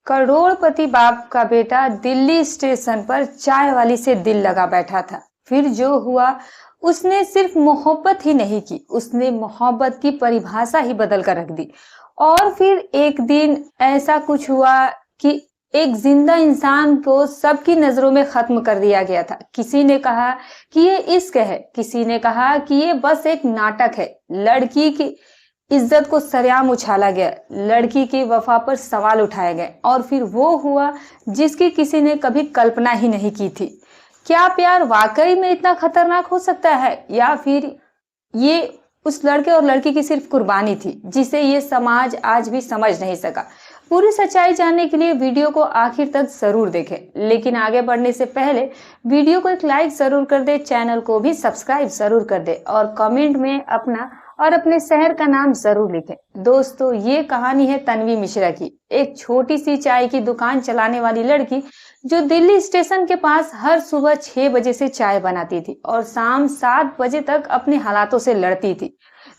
करोड़पति बाप का बेटा दिल्ली स्टेशन पर चाय वाली से दिल लगा बैठा था। फिर जो हुआ, उसने सिर्फ मोहब्बत ही नहीं की, उसने मोहब्बत की परिभाषा ही बदल कर रख दी। और फिर एक दिन ऐसा कुछ हुआ कि एक जिंदा इंसान को सबकी नजरों में खत्म कर दिया गया था। किसी ने कहा कि ये इश्क है, किसी ने कहा कि ये बस एक नाटक है। लड़की की इज्जत को सरेआम उछाला गया, लड़की की वफा पर सवाल उठाए गए, और फिर वो हुआ जिसकी किसी ने कभी कल्पना ही नहीं की थी। क्या प्यार वाकई में इतना खतरनाक हो सकता है, या फिर ये उस लड़के और लड़की की सिर्फ कुर्बानी थी जिसे ये समाज आज भी समझ नहीं सका। पूरी सच्चाई जानने के लिए वीडियो को आखिर तक जरूर देखें, लेकिन आगे बढ़ने से पहले वीडियो को एक लाइक जरूर कर दे, चैनल को भी सब्सक्राइब जरूर कर दे और कमेंट में अपना और अपने शहर का नाम जरूर लिखें। दोस्तों, ये कहानी है तन्वी मिश्रा की, एक छोटी सी चाय की दुकान चलाने वाली लड़की जो दिल्ली स्टेशन के पास हर सुबह 6 बजे से चाय बनाती थी और शाम 7 बजे तक अपने हालातों से लड़ती थी।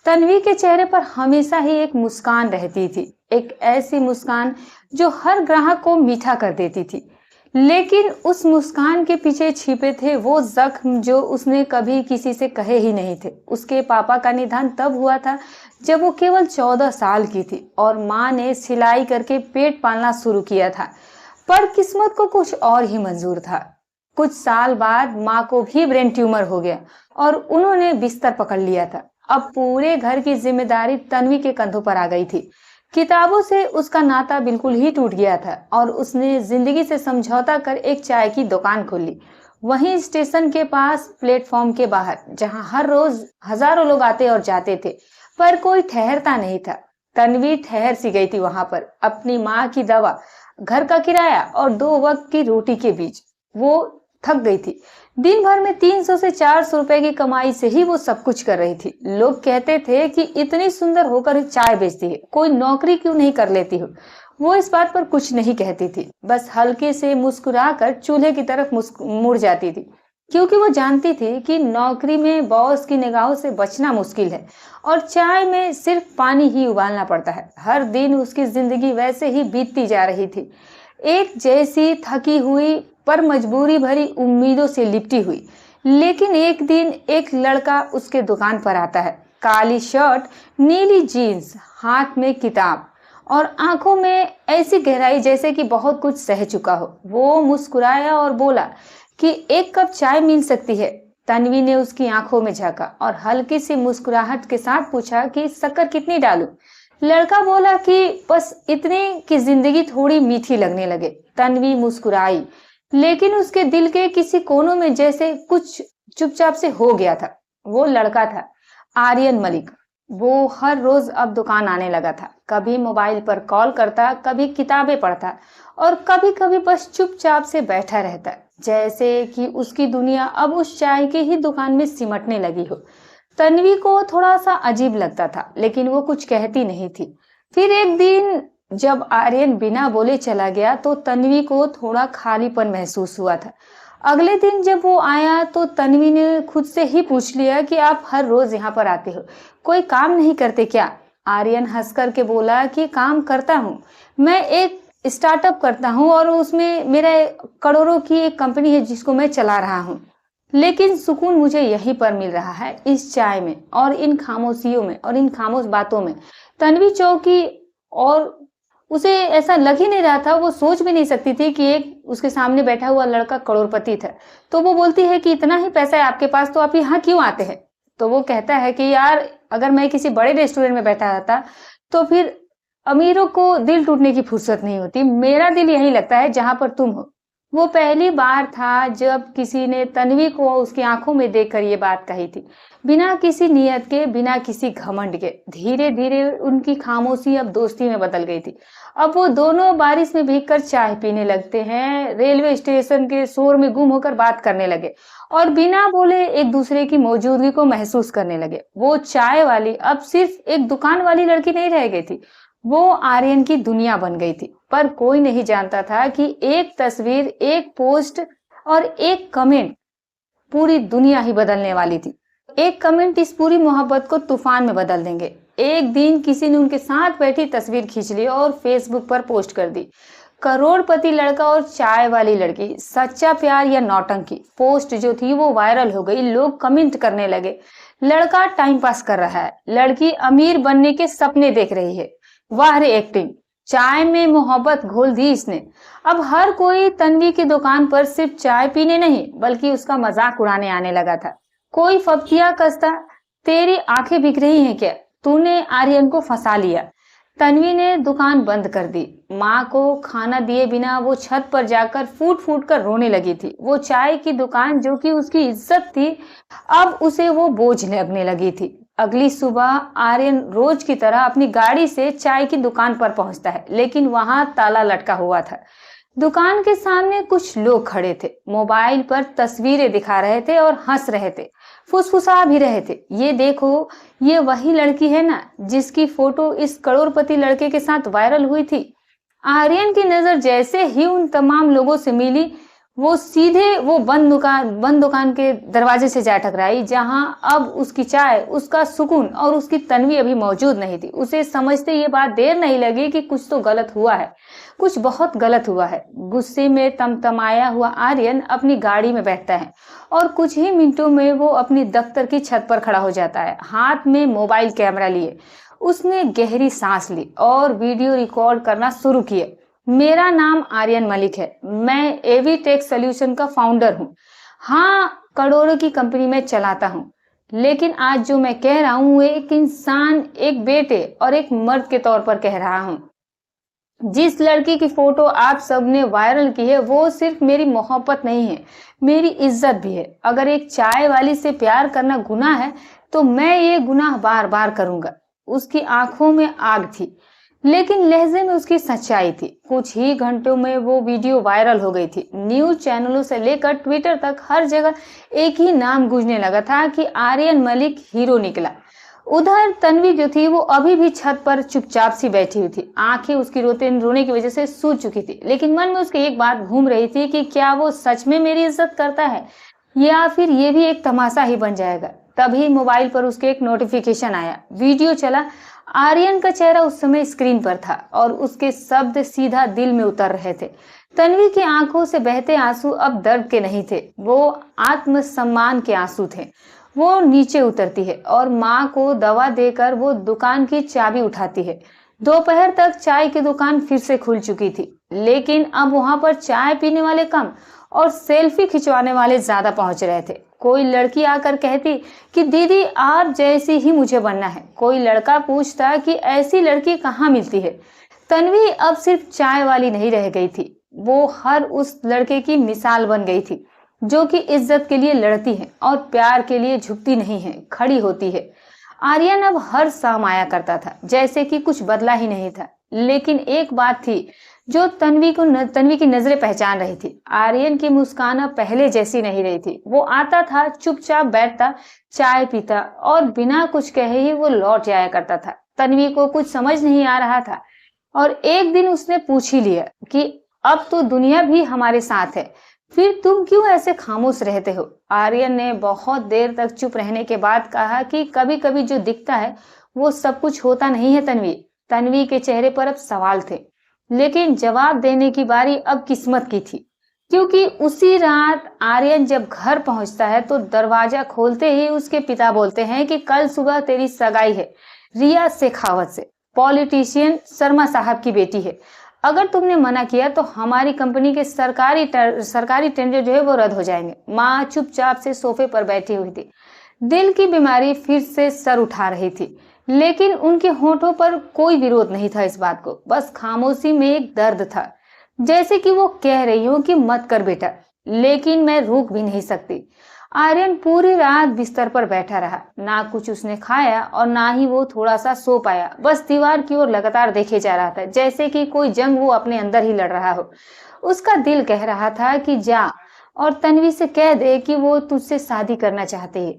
तन्वी के चेहरे पर हमेशा ही एक मुस्कान रहती थी, एक ऐसी मुस्कान जो हर ग्राहक को मीठा कर देती थी। लेकिन उस मुस्कान के पीछे छिपे थे वो जख्म जो उसने कभी किसी से कहे ही नहीं थे। उसके पापा का निधन तब हुआ था जब वो केवल 14 साल की थी और माँ ने सिलाई करके पेट पालना शुरू किया था। पर किस्मत को कुछ और ही मंजूर था। कुछ साल बाद माँ को भी ब्रेन ट्यूमर हो गया और उन्होंने बिस्तर पकड़ लिया था। अब पूरे घर की जिम्मेदारी तन्वी के कंधों पर आ गई थी। किताबों से उसका नाता बिल्कुल ही टूट गया था और उसने जिंदगी से समझौता कर एक चाय की दुकान खोली, वहीं स्टेशन के पास प्लेटफॉर्म के बाहर, जहां हर रोज हजारों लोग आते और जाते थे पर कोई ठहरता नहीं था। तन्वी ठहर सी गई थी वहां पर, अपनी माँ की दवा, घर का किराया और 2 वक्त की रोटी के बीच। वो थक गई थी। दिन भर में 300 से 400 रुपए की कमाई से ही वो सब कुछ कर रही थी। लोग कहते थे कि इतनी सुंदर होकर चाय बेचती है, कोई नौकरी क्यों नहीं कर लेती हो। वो इस बात पर कुछ नहीं कहती थी, बस हल्के से मुस्कुराकर चूल्हे की तरफ मुड़ जाती थी, क्योंकि वो जानती थी कि नौकरी में बॉस की निगाहों से बचना मुश्किल है और चाय में सिर्फ पानी ही उबालना पड़ता है। हर दिन उसकी जिंदगी वैसे ही बीतती जा रही थी, एक जैसी थकी हुई पर मजबूरी भरी उम्मीदों से लिपटी हुई। लेकिन एक दिन एक लड़का उसके दुकान पर आता है, काली शर्ट, नीली जीन्स, हाथ में किताब और आंखों में ऐसी गहराई जैसे कि बहुत कुछ सह चुका हो। वो मुस्कुराया और बोला कि एक कप चाय मिल सकती है। तन्वी ने उसकी आंखों में झांका और हल्की सी मुस्कुराहट के साथ पूछा कि शक्कर कितनी डालूं। लड़का बोला कि बस इतनी कि जिंदगी थोड़ी मीठी लगने लगे। तन्वी मुस्कुराई, लेकिन उसके दिल के किसी कोनों में जैसे कुछ चुपचाप से हो गया था। वो लड़का था आर्यन मलिक। वो हर रोज अब दुकान आने लगा था, कभी मोबाइल पर कॉल करता, कभी किताबें पढ़ता और कभी कभी बस चुपचाप से बैठा रहता, जैसे कि उसकी दुनिया अब उस चाय की ही दुकान में सिमटने लगी हो। तन्वी को थोड़ा सा अजीब लगता था, लेकिन वो कुछ कहती नहीं थी। फिर एक दिन जब आर्यन बिना बोले चला गया तो तन्वी को थोड़ा खालीपन महसूस हुआ था। अगले दिन जब वो आया तो तन्वी ने खुद से ही पूछ लिया कि आप हर रोज यहाँ पर आते हो, कोई काम नहीं करते क्या? आर्यन हंस करके बोला कि काम करता हूँ, मैं एक स्टार्टअप करता हूँ और उसमें मेरा करोड़ों की एक कंपनी है जिसको मैं चला रहा हूँ। लेकिन सुकून मुझे यहीं पर मिल रहा है, इस चाय में और इन खामोशियों में और इन खामोश बातों में। तन्वी चौंकी और उसे ऐसा लग ही नहीं रहा था, वो सोच भी नहीं सकती थी कि एक उसके सामने बैठा हुआ लड़का करोड़पति था। तो वो बोलती है कि इतना ही पैसा है आपके पास तो आप यहाँ क्यों आते हैं? तो वो कहता है कि यार, अगर मैं किसी बड़े रेस्टोरेंट में बैठा रहता तो फिर अमीरों को दिल टूटने की फुर्सत नहीं होती, मेरा दिल यही लगता है जहां पर तुम हो। वो पहली बार था जब किसी ने तन्वी को उसकी आंखों में देखकर ये बात कही थी, बिना किसी नियत के, बिना किसी घमंड के। धीरे धीरे उनकी खामोशी अब दोस्ती में बदल गई थी। अब वो दोनों बारिश में भीगकर चाय पीने लगते हैं, रेलवे स्टेशन के शोर में गुम होकर बात करने लगे और बिना बोले एक दूसरे की मौजूदगी को महसूस करने लगे। वो चाय वाली अब सिर्फ एक दुकान वाली लड़की नहीं रह गई थी, वो आर्यन की दुनिया बन गई थी। पर कोई नहीं जानता था कि एक तस्वीर, एक पोस्ट और एक कमेंट पूरी दुनिया ही बदलने वाली थी। एक कमेंट इस पूरी मोहब्बत को तूफान में बदल देंगे। एक दिन किसी ने उनके साथ बैठी तस्वीर खींच ली और फेसबुक पर पोस्ट कर दी। करोड़पति लड़का और चाय वाली लड़की, सच्चा प्यार या नौटंकी। पोस्ट जो थी वो वायरल हो गई, लोग कमेंट करने लगे, लड़का टाइम पास कर रहा है, लड़की अमीर बनने के सपने देख रही है, वाह रे एक्टिंग। चाय में मोहब्बत घोल दी इसने। अब हर कोई तन्वी की दुकान पर सिर्फ चाय पीने नहीं बल्कि उसका मजाक उड़ाने आने लगा था। कोई फब्तियां कसता, तेरी आंखें बिक रही हैं क्या, तूने आर्यन को फंसा लिया। तन्वी ने दुकान बंद कर दी। माँ को खाना दिए बिना वो छत पर जाकर फूट फूट कर रोने लगी थी। वो चाय की दुकान जो कि उसकी इज्जत थी, अब उसे वो बोझ लगने लगी थी। अगली सुबह आर्यन रोज की तरह अपनी गाड़ी से चाय की दुकान पर पहुंचता है, लेकिन वहां ताला लटका हुआ था। दुकान के सामने कुछ लोग खड़े थे, मोबाइल पर तस्वीरें दिखा रहे थे और हंस रहे थे, फुसफुसा भी रहे थे। ये देखो, ये वही लड़की है ना जिसकी फोटो इस करोड़पति लड़के के साथ वायरल हुई थी। आर्यन की नजर जैसे ही उन तमाम लोगों से मिली, वो सीधे वो बंद दुकान के दरवाजे से जा टकराई, जहां अब उसकी चाय, उसका सुकून और उसकी तन्वी अभी मौजूद नहीं थी। उसे समझते ये बात देर नहीं लगी कि कुछ तो गलत हुआ है, कुछ बहुत गलत हुआ है। गुस्से में तमतमाया हुआ आर्यन अपनी गाड़ी में बैठता है और कुछ ही मिनटों में वो अपनी दफ्तर की छत पर खड़ा हो जाता है, हाथ में मोबाइल कैमरा लिए। उसने गहरी सांस ली और वीडियो रिकॉर्ड करना शुरू किया। मेरा नाम आर्यन मलिक है, मैं एवी टेक सोल्यूशन का फाउंडर हूँ। हाँ, करोड़ों की कंपनी में चलाता हूँ, लेकिन आज जो मैं कह रहा हूँ वो एक इंसान, एक बेटे और एक मर्द के तौर पर कह रहा हूँ। जिस लड़की की फोटो आप सबने वायरल की है वो सिर्फ मेरी मोहब्बत नहीं है, मेरी इज्जत भी है। अगर एक चाय वाली से प्यार करना गुनाह है तो मैं ये गुनाह बार बार करूंगा। उसकी आंखों में आग थी, लेकिन लहजे में उसकी सच्चाई थी। कुछ ही घंटों में वो वीडियो वायरल हो गई थी। न्यूज चैनलों से लेकर ट्विटर तक हर जगह एक ही नाम गूंजने लगा था कि आर्यन मलिक हीरो निकला। उधर तन्वी जो थी वो अभी भी छत पर चुपचाप सी बैठी हुई थी। आंखें उसकी रोने की वजह से सूज चुकी थी, लेकिन मन में उसकी एक बात घूम रही थी कि क्या वो सच में मेरी इज्जत करता है या फिर ये भी एक तमाशा ही बन जाएगा। तभी मोबाइल पर उसके एक नोटिफिकेशन आया, वीडियो चला। आर्यन का चेहरा उस समय स्क्रीन पर था और उसके शब्द सीधा दिल में उतर रहे थे। तन्वी की आंखों से बहते आंसू अब दर्द के नहीं थे, वो आत्मसम्मान के आंसू थे। वो नीचे उतरती है और माँ को दवा देकर वो दुकान की चाबी उठाती है। दोपहर तक चाय की दुकान फिर से खुल चुकी थी, लेकिन अब वहां पर चाय पीने वाले कम और सेल्फी खिंचवाने वाले ज्यादा पहुंच रहे थे। कोई लड़की आकर कहती कि दीदी आप जैसी ही मुझे बनना है। कोई लड़का पूछता कि ऐसी लड़की कहाँ मिलती है। तन्वी अब सिर्फ चाय वाली नहीं रह गई थी, वो हर उस लड़के की मिसाल बन गई थी जो कि इज्जत के लिए लड़ती है और प्यार के लिए झुकती नहीं है, खड़ी होती है। आर्यन अब हर शाम आया करता था, जैसे कि कुछ बदला ही नहीं था। लेकिन एक बात थी जो तन्वी की नजरें पहचान रही थी। आर्यन की मुस्कान अब पहले जैसी नहीं रही थी। वो आता था, चुपचाप बैठता, चाय पीता और बिना कुछ कहे ही वो लौट जाया करता था। तन्वी को कुछ समझ नहीं आ रहा था और एक दिन उसने पूछ ही लिया कि अब तो दुनिया भी हमारे साथ है, फिर तुम क्यों ऐसे खामोश रहते हो। आर्यन ने बहुत देर तक चुप रहने के बाद कहा कि कभी कभी जो दिखता है वो सब कुछ होता नहीं है तन्वी। तन्वी के चेहरे पर अब सवाल थे, लेकिन जवाब देने की बारी अब किस्मत की थी, क्योंकि उसी रात आर्यन जब घर पहुंचता है तो दरवाजा खोलते ही उसके पिता बोलते हैं कि कल सुबह तेरी सगाई है रिया शेखावत से, पॉलिटिशियन शर्मा साहब की बेटी है। अगर तुमने मना किया तो हमारी कंपनी के सरकारी टेंडर जो है वो रद्द हो जाएंगे। माँ चुपचाप से सोफे पर बैठी हुई थी, दिल की बीमारी फिर से सर उठा रही थी, लेकिन उनके होठों पर कोई विरोध नहीं था इस बात को, बस खामोशी में एक दर्द था, जैसे कि वो कह रही हो कि मत कर बेटा, लेकिन मैं रुक भी नहीं सकती। आर्यन पूरी रात बिस्तर पर बैठा रहा, ना कुछ उसने खाया और ना ही वो थोड़ा सा सो पाया। बस दीवार की ओर लगातार देखे जा रहा था, जैसे कि कोई जंग वो अपने अंदर ही लड़ रहा हो। उसका दिल कह रहा था कि जा और तन्वी से कह दे कि वो तुझसे शादी करना चाहते है,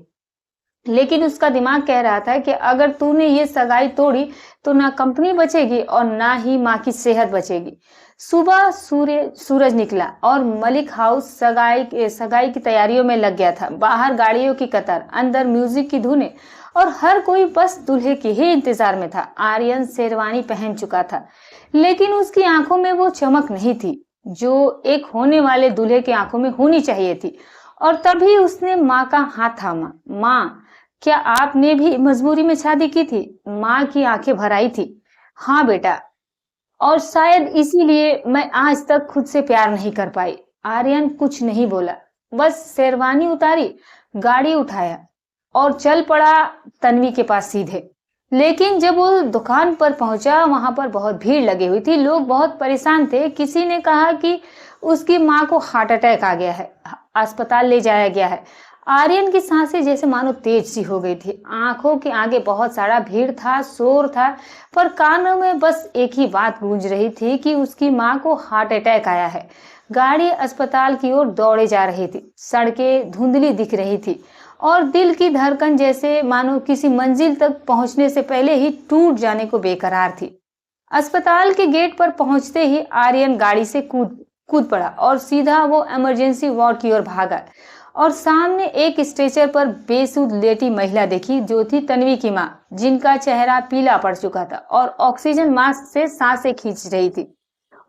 लेकिन उसका दिमाग कह रहा था कि अगर तूने ये सगाई तोड़ी तो ना कंपनी बचेगी और ना ही माँ की सेहत बचेगी। सुबह सूरज निकला और मलिक हाउस सगाई की तैयारियों में लग गया था। बाहर गाड़ियों की कतार, अंदर म्यूजिक की धुनें और हर कोई बस दूल्हे के ही इंतजार में था। आर्यन शेरवानी पहन चुका था, लेकिन उसकी आंखों में वो चमक नहीं थी जो एक होने वाले दूल्हे की आंखों में होनी चाहिए थी। और तभी उसने माँ का हाथ थामा। माँ, क्या आपने भी मजबूरी में शादी की थी? माँ की आंखें भर आई थी। हाँ बेटा, और शायद इसीलिए मैं आज तक खुद से प्यार नहीं कर पाई। आर्यन कुछ नहीं बोला, बस शेरवानी उतारी, गाड़ी उठाया और चल पड़ा तन्वी के पास सीधे। लेकिन जब वो दुकान पर पहुंचा, वहां पर बहुत भीड़ लगी हुई थी, लोग बहुत परेशान थे। किसी ने कहा कि उसकी माँ को हार्ट अटैक आ गया है, अस्पताल ले जाया गया है। आर्यन की सांसें जैसे मानो तेज सी हो गई थी। आंखों के आगे बहुत सारा भीड़ था, शोर था, पर कानों में बस एक ही बात गूंज रही थी कि उसकी माँ को हार्ट अटैक आया है। गाड़ी अस्पताल की ओर दौड़े जा रही थी, सड़कें धुंधली दिख रही थी और दिल की धड़कन जैसे मानो किसी मंजिल तक पहुंचने से पहले ही टूट जाने को बेकरार थी। अस्पताल के गेट पर पहुंचते ही आर्यन गाड़ी से कूद कूद पड़ा और सीधा वो इमरजेंसी वार्ड की ओर भागा। और सामने एक स्ट्रेचर पर बेसुध लेटी महिला देखी, जो थी तन्वी की माँ, जिनका चेहरा पीला पड़ चुका था और ऑक्सीजन मास्क से सांसें खींच रही थी।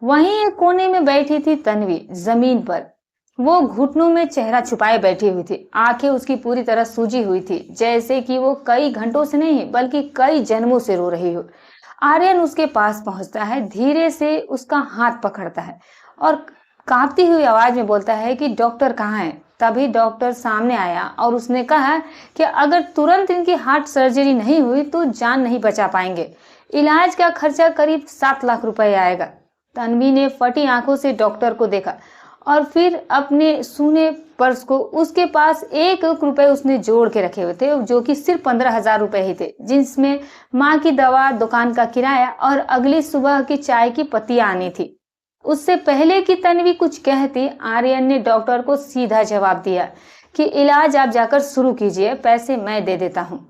वहीं एक कोने में बैठी थी तन्वी, जमीन पर। वो घुटनों में चेहरा छुपाए बैठी हुई थी। आंखें उसकी पूरी तरह सूजी हुई थी, जैसे कि वो कई घंटों से नहीं बल्कि कई जन्मों से रो रही हो। आर्यन उसके पास पहुंचता है, धीरे से उसका हाथ पकड़ता है और कांपती हुई आवाज में बोलता है कि डॉक्टर कहाँ है। तभी डॉक्टर सामने आया और उसने कहा कि अगर तुरंत इनकी हार्ट सर्जरी नहीं हुई तो जान नहीं बचा पाएंगे। इलाज का खर्चा करीब 7 लाख रुपए आएगा। तन्वी ने फटी आंखों से डॉक्टर को देखा और फिर अपने सूने पर्स को, उसके पास 1 रुपए उसने जोड़ के रखे हुए थे, जो कि सिर्फ 15,000 रुपए ही थे, जिसमें माँ की दवा, दुकान का किराया और अगली सुबह की चाय की पत्तियां आनी थी। उससे पहले कि तन्वी कुछ कहती, आर्यन ने डॉक्टर को सीधा जवाब दिया कि इलाज आप जाकर शुरू कीजिए, पैसे मैं दे देता हूँ।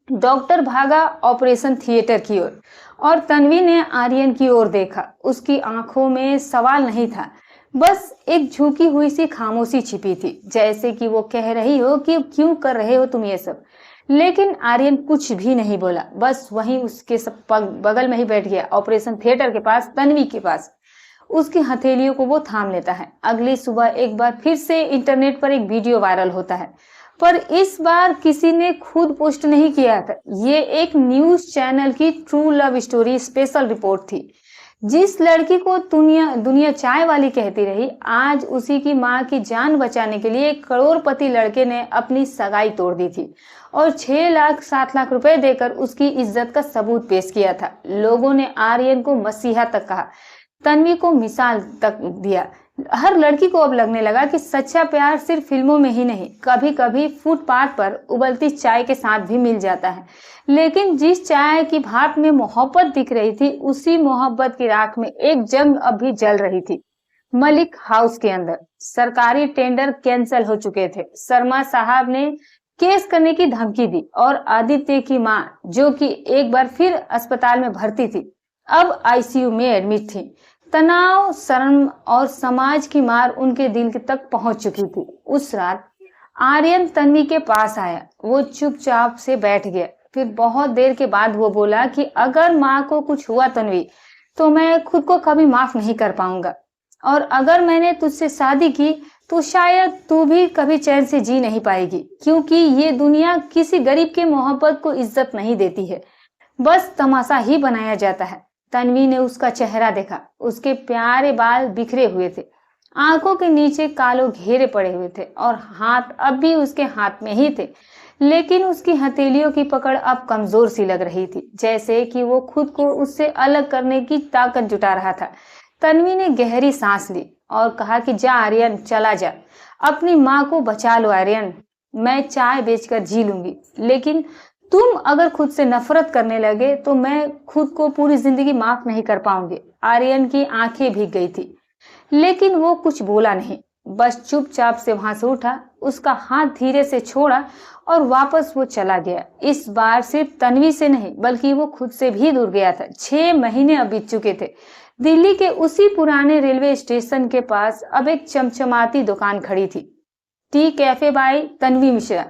डॉक्टर भागा ऑपरेशन थिएटर की ओर और तन्वी ने आर्यन की ओर देखा। उसकी आंखों में सवाल नहीं था, बस एक झुकी हुई सी खामोशी छिपी थी, जैसे कि वो कह रही हो कि क्यों कर रहे हो तुम ये सब। लेकिन आर्यन कुछ भी नहीं बोला, बस वहीं उसके सब बगल में ही बैठ गया, ऑपरेशन थिएटर के पास, तन्वी के पास। उसकी हथेलियों को वो थाम लेता है। अगली सुबह एक बार फिर से इंटरनेट पर एक वीडियो वायरल होता है, पर इस बार किसी ने खुद पोस्ट नहीं किया था। ये एक न्यूज चैनल की true love story special report थी। जिस लड़की को दुनिया चाय वाली कहती रही, आज उसी की माँ की जान बचाने के लिए एक करोड़पति लड़के ने अपनी सगाई तोड़ दी थी और 6 लाख 7 लाख रुपए देकर उसकी इज्जत का सबूत पेश किया था। लोगों ने आर्यन को मसीहा तक कहा, तन्वी को मिसाल तक दिया। हर लड़की को अब लगने लगा कि सच्चा प्यार सिर्फ फिल्मों में ही नहीं, कभी कभी फुटपाथ पर उबलती चाय के साथ भी मिल जाता है। लेकिन जिस चाय की भाप में मोहब्बत दिख रही थी, उसी मोहब्बत की राख में एक जंग अब भी जल रही थी। मलिक हाउस के अंदर सरकारी टेंडर कैंसिल हो चुके थे। शर्मा साहब ने केस करने की धमकी दी और आदित्य की माँ, जो कि एक बार फिर अस्पताल में भर्ती थी, अब आईसीयू में एडमिट थी। तनाव, शर्म और समाज की मार उनके दिल तक पहुंच चुकी थी। उस रात आर्यन तन्वी के पास आया। वो चुपचाप से बैठ गया। फिर बहुत देर के बाद वो बोला कि अगर माँ को कुछ हुआ तन्वी, तो मैं खुद को कभी माफ नहीं कर पाऊंगा। और अगर मैंने तुझसे शादी की तो शायद तू भी कभी चैन से जी नहीं पाएगी, क्योंकि ये दुनिया किसी गरीब के मोहब्बत को इज्जत नहीं देती है, बस तमाशा ही बनाया जाता है। तन्वी ने उसका चेहरा देखा। उसके प्यारे बाल बिखरे हुए थे, आंखों के नीचे कालो घेरे पड़े हुए थे और हाथ अब भी उसके हाथ में ही थे, लेकिन उसकी हथेलियों की पकड़ अब कमजोर सी लग रही थी, जैसे कि वो खुद को उससे अलग करने की ताकत जुटा रहा था। तन्वी ने गहरी सांस ली और कहा कि जा आर्यन, चला जा, अपनी माँ को बचा लो आर्यन, मैं चाय बेचकर जी लूंगी, लेकिन तुम अगर खुद से नफरत करने लगे तो मैं खुद को पूरी जिंदगी माफ नहीं कर पाऊंगी। आर्यन की आंखें भीग गई थी, लेकिन वो कुछ बोला नहीं, बस चुपचाप से वहां से उठा, उसका हाथ धीरे से छोड़ा और वापस वो चला गया। इस बार सिर्फ तन्वी से नहीं बल्कि वो खुद से भी दूर गया था। 6 महीने अब बीत चुके थे। दिल्ली के उसी पुराने रेलवे स्टेशन के पास अब एक चमचमाती दुकान खड़ी थी, tea cafe by Tanvi Mishra.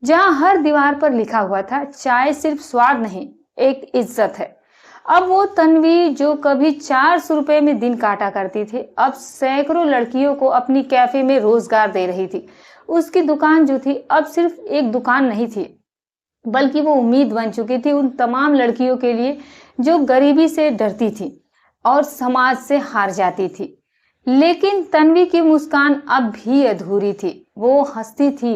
जहां हर दीवार पर लिखा हुआ था, चाय सिर्फ स्वाद नहीं, एक इज्जत है। अब वो तन्वी जो कभी 400 रुपए में दिन काटा करती थी, अब सैकड़ों लड़कियों को अपनी कैफे में रोजगार दे रही थी। उसकी दुकान जो थी अब सिर्फ एक दुकान नहीं थी, बल्कि वो उम्मीद बन चुकी थी उन तमाम लड़कियों के लिए जो गरीबी से डरती थी और समाज से हार जाती थी। लेकिन तन्वी की मुस्कान अब भी अधूरी थी। वो हंसती थी,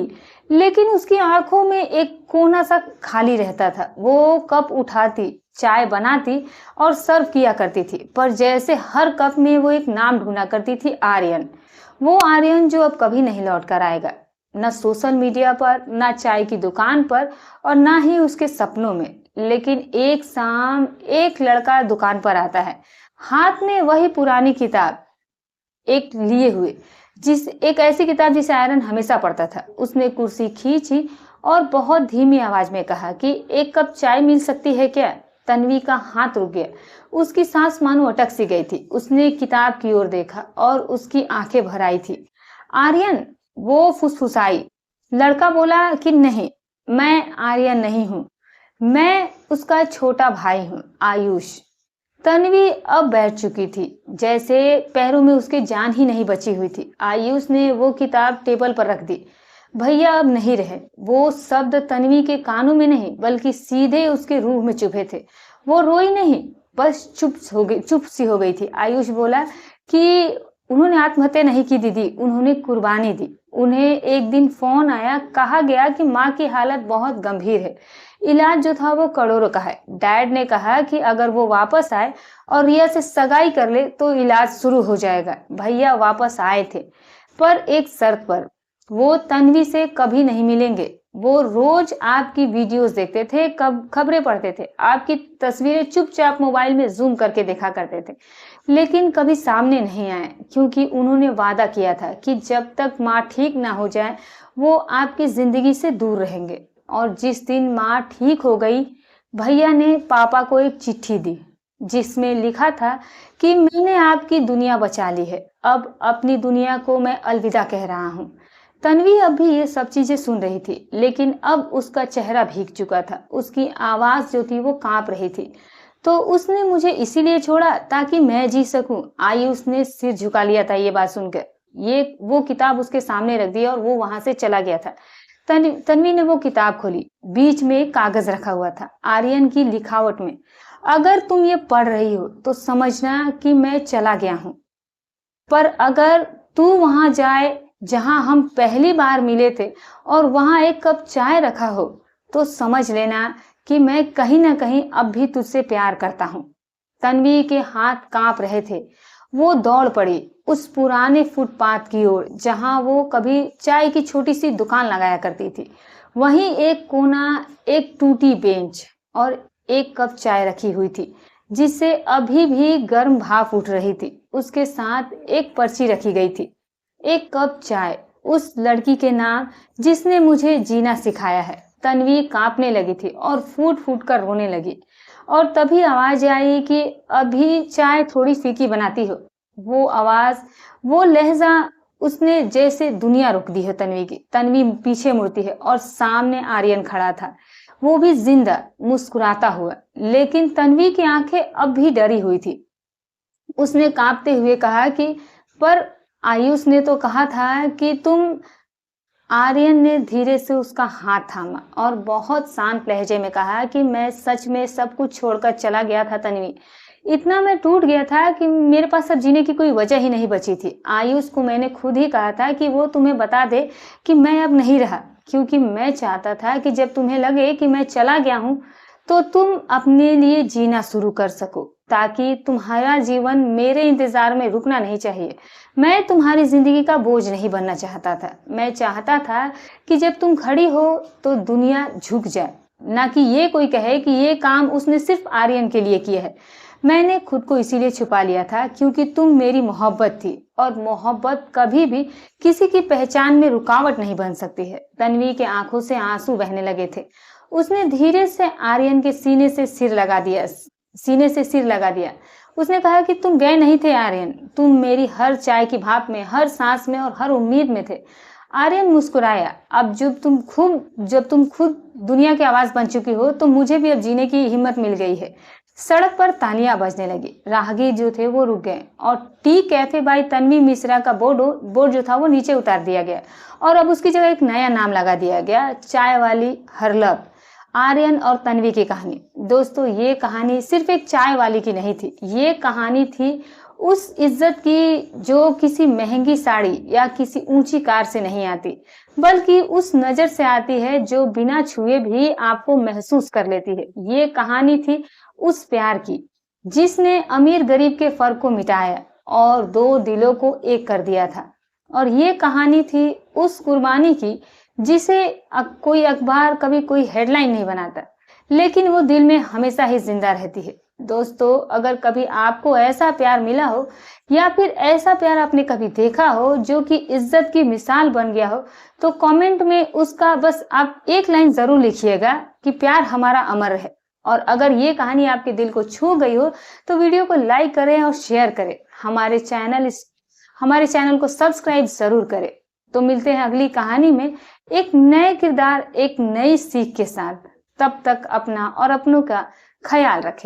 लेकिन उसकी आंखों में एक कोना सा खाली रहता था। वो कप उठाती, चाय बनाती और सर्व किया करती थी, पर जैसे हर कप में वो एक नाम ढूंढा करती थी, आर्यन। वो आर्यन जो अब कभी नहीं लौट कर आएगा, न सोशल मीडिया पर, न चाय की दुकान पर, और ना ही उसके सपनों में। लेकिन एक शाम एक लड़का दुकान पर आता है, हाथ में वही पुरानी किताब एक लिए हुए, एक ऐसी किताब जिसे आयरन हमेशा पढ़ता था। उसने कुर्सी खींची और बहुत धीमी आवाज में कहा कि एक कप चाय मिल सकती है क्या? तन्वी का हाथ रुक गया, उसकी सांस मानो अटक सी गई थी। उसने किताब की ओर देखा और उसकी आंखें भर आई थी। आर्यन, वो फुसफुसाई। लड़का बोला कि नहीं, मैं आर्यन नहीं हूं, मैं उसका छोटा भाई हूं, आयुष। तन्वी अब बैठ चुकी थी, जैसे पैरों में उसके जान ही नहीं बची हुई थी। आयुष ने वो किताब टेबल पर रख दी। भैया अब नहीं रहे। वो शब्द तन्वी के कानों में नहीं, बल्कि सीधे उसके रूह में चुभे थे। वो रोई नहीं, बस चुप सी हो गई थी। आयुष बोला कि उन्होंने आत्महत्या नहीं की दीदी, उन्होंने कुर्बानी दी। उन्हें एक दिन फोन आया, कहा गया कि माँ की हालत बहुत गंभीर है, इलाज जो था वो करोड़ों का है। डैड ने कहा कि अगर वो वापस आए और रिया से सगाई कर ले तो इलाज शुरू हो जाएगा। भैया वापस आए थे, पर एक शर्त पर। वो तन्वी से कभी नहीं मिलेंगे। वो रोज आपकी वीडियोस देखते थे, खबरें पढ़ते थे, आपकी तस्वीरें चुपचाप मोबाइल में जूम करके देखा करते थे, लेकिन कभी सामने नहीं आए, क्योंकि उन्होंने वादा किया था कि जब तक माँ ठीक ना हो जाए वो आपकी जिंदगी से दूर रहेंगे। और जिस दिन माँ ठीक हो गई, भैया ने पापा को एक चिट्ठी दी, जिसमें लिखा था कि मैंने आपकी दुनिया बचा ली है, अब अपनी दुनिया को मैं अलविदा कह रहा हूँ। तन्वी अब भी ये सब चीजें सुन रही थी, लेकिन अब उसका चेहरा भीग चुका था, उसकी आवाज जो थी वो कांप रही थी। तो उसने मुझे इसीलिए छोड़ा ताकि मैं जी सकूं। आयुष ने सिर झुका लिया था ये बात सुनकर। ये वो किताब उसके सामने रख दी और वो वहां से चला गया था। तन्वी ने वो किताब खोली, बीच में एक कागज रखा हुआ था, आर्यन की लिखावट में। अगर तुम ये पढ़ रही हो तो समझना कि मैं चला गया हूं, पर अगर तू वहां जाए जहां हम पहली बार मिले थे और वहां एक कप चाय रखा हो, तो समझ लेना कि मैं कहीं ना कहीं अब भी तुझसे प्यार करता हूं। तन्वी के हाथ कांप रहे थे। वो दौड़ पड़ी उस पुराने फुटपाथ की ओर जहां वो कभी चाय की छोटी सी दुकान लगाया करती थी। वहीं एक कोना, एक टूटी बेंच और एक कप चाय रखी हुई थी, जिससे अभी भी गर्म भाप उठ रही थी। उसके साथ एक पर्ची रखी गई थी, एक कप चाय, उस लड़की के नाम जिसने मुझे जीना सिखाया है। तन्वी कांपने लगी थी और फूट फूट कर रोने लगी। और तभी आवाज आई कि अभी चाय थोड़ी फीकी बनाती हो। वो आवाज, वो लहजा, उसने जैसे दुनिया रोक दी है तन्वी की। तन्वी पीछे मुड़ती है और सामने आर्यन खड़ा था, वो भी जिंदा, मुस्कुराता हुआ। लेकिन तन्वी की आंखें अब भी डरी हुई थी। उसने कांपते हुए कहा कि पर आयुष ने तो कहा था कि तुम। आर्यन ने धीरे से उसका हाथ थामा और बहुत शांत लहजे में कहा कि मैं सच में सब कुछ छोड़कर चला गया था तन्वी। इतना मैं टूट गया था कि मेरे पास अब जीने की कोई वजह ही नहीं बची थी। आयुष को मैंने खुद ही कहा था कि वो तुम्हें बता दे कि मैं अब नहीं रहा, क्योंकि मैं चाहता था कि जब तुम्हें लगे कि मैं चला गया हूँ तो तुम अपने लिए जीना शुरू कर सको, ताकि तुम्हारा जीवन मेरे इंतजार में रुकना नहीं चाहिए। मैं तुम्हारी जिंदगी का बोझ नहीं बनना चाहता था। मैं चाहता था कि जब तुम खड़ी हो तो दुनिया झुक जाए, ना कि ये कोई कहे कि ये काम उसने सिर्फ आर्यन के लिए किया है। मैंने खुद को इसीलिए छुपा लिया था क्योंकि तुम मेरी मोहब्बत थी, और मोहब्बत कभी भी किसी की पहचान में रुकावट नहीं बन सकती है। तन्वी के आंखों से आंसू बहने लगे थे। उसने धीरे से आर्यन के सीने से सिर लगा दिया। उसने कहा कि तुम गए नहीं थे आर्यन, तुम मेरी हर चाय की भाप में, हर सांस में और हर उम्मीद में थे। आर्यन मुस्कुराया, अब जब तुम खुद दुनिया की आवाज बन चुकी हो तो मुझे भी अब जीने की हिम्मत मिल गई है। सड़क पर तालियां बजने लगी, राहगीर जो थे वो रुक गए और tea cafe by Tanvi Mishra का बोर्ड जो था वो नीचे उतार दिया गया और अब उसकी जगह एक नया नाम लगा दिया गया, चाय वाली हरलब। आर्यन और तन्वी की कहानी। दोस्तों, ये कहानी सिर्फ एक चाय वाली की नहीं थी, ये कहानी थी उस इज्जत की जो किसी महंगी साड़ी या किसी ऊंची कार से नहीं आती, बल्कि उस नजर से आती है जो बिना छुए भी आपको महसूस कर लेती है। ये कहानी थी उस प्यार की जिसने अमीर गरीब के फर्क को मिटाया और दो दिलों को एक कर दिया था। और ये कहानी थी उस कुर्बानी की जिसे कोई अखबार कभी कोई हेडलाइन नहीं बनाता, लेकिन वो दिल में हमेशा ही जिंदा रहती है। दोस्तों, अगर कभी आपको ऐसा प्यार मिला हो या फिर ऐसा प्यार आपने कभी देखा हो जो कि इज्जत की मिसाल बन गया हो, तो कमेंट में उसका बस आप एक लाइन जरूर लिखिएगा कि प्यार हमारा अमर है। और अगर ये कहानी आपके दिल को छू गई हो तो वीडियो को लाइक करें और शेयर करें। हमारे चैनल को सब्सक्राइब जरूर करें। तो मिलते हैं अगली कहानी में एक नए किरदार, एक नई सीख के साथ। तब तक अपना और अपनों का ख्याल रखें।